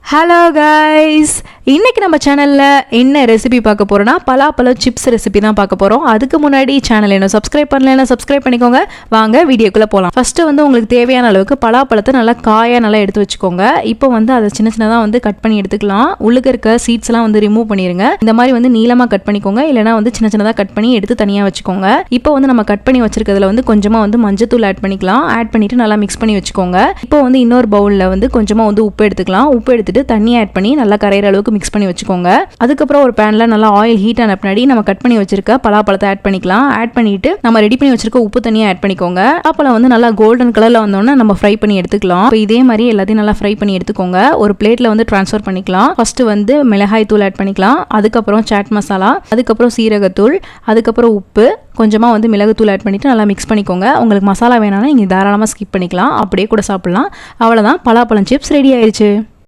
Hello guys, இன்றைக்கி நம்ம சேனலில் என்ன ரெசிபி பார்க்க போகிறோன்னா பலாப்பழம் சிப்ஸ் ரெசிபி தான் பார்க்க போகிறோம். அதுக்கு முன்னாடி சேனல் என்ன சப்ஸ்கிரைப் பண்ணலைன்னா சப்ஸ்கிரைப் பண்ணிக்கோங்க. வாங்க வீடியோக்குள்ளே போகலாம். ஃபஸ்ட்டு உங்களுக்கு தேவையான அளவுக்கு பலாப்பழத்தை நல்லா காயாக நல்லா எடுத்து வச்சுக்கோங்க. இப்போ அதை சின்ன சின்னதாக கட் பண்ணி எடுத்துக்கலாம். உள்ளுக்கு இருக்க சீட்ஸ்லாம் ரிமூவ் பண்ணிடுங்க. இந்த மாதிரி நீளமாக கட் பண்ணிக்கோங்க, இல்லைனா சின்ன சின்னதாக கட் பண்ணி எடுத்து தனியாக வச்சுக்கோங்க. இப்போ நம்ம கட் பண்ணி வச்சிருக்கிறதுல கொஞ்சமாக மஞ்சத்தூள் ஆட் பண்ணிக்கலாம். ஆட் பண்ணிவிட்டு நல்லா மிக்ஸ் பண்ணி வச்சுக்கோங்க. இப்போ இன்னொரு பவுலில் கொஞ்சமாக உப்பு எடுத்துக்கலாம். உப்பு எடுத்துட்டு தண்ணி ஆட் பண்ணி நல்லா கரையிற அளவுக்கு மிக்ஸ் பண்ணி வச்சுக்கோங்க. அதுக்கப்புறம் ஒரு பேன்ல நல்லா ஆயில் ஹீட் ஆன பின்னாடி நம்ம கட் பண்ணி வச்சிருக்க பலாப்பழத்தை ஆட் பண்ணிக்கலாம். ஆட் பண்ணிட்டு நம்ம ரெடி பண்ணி வச்சிருக்க உப்பு தண்ணியை ஆட் பண்ணிக்கோங்க. பலாப்பழம் நல்லா கோல்டன் கலர்ல வந்தோன்னா நம்ம ஃப்ரை பண்ணி எடுத்துக்கலாம். இப்போ இதே மாதிரி எல்லாத்தையும் நல்லா ஃப்ரை பண்ணி எடுத்துக்கோங்க. ஒரு பிளேட்ல ட்ரான்ஸ்ஃபர் பண்ணிக்கலாம். ஃபர்ஸ்ட் மிளகாய் தூள் ஆட் பண்ணிக்கலாம். அதுக்கப்புறம் சாட் மசாலா, அதுக்கப்புறம் சீரகத்தூள், அதுக்கப்புறம் உப்பு, கொஞ்சமாக மிளகுத்தூள் ஆட் பண்ணிவிட்டு நல்லா மிக்ஸ் பண்ணிக்கோங்க. உங்களுக்கு மசாலா வேணாலும் நீங்கள் தாராளமாக ஸ்கிப் பண்ணிக்கலாம். அப்படியே கூட சாப்பிட்லாம். அவ்வளோதான், பலாப்பழம் சிப்ஸ் ரெடி ஆயிடுச்சு.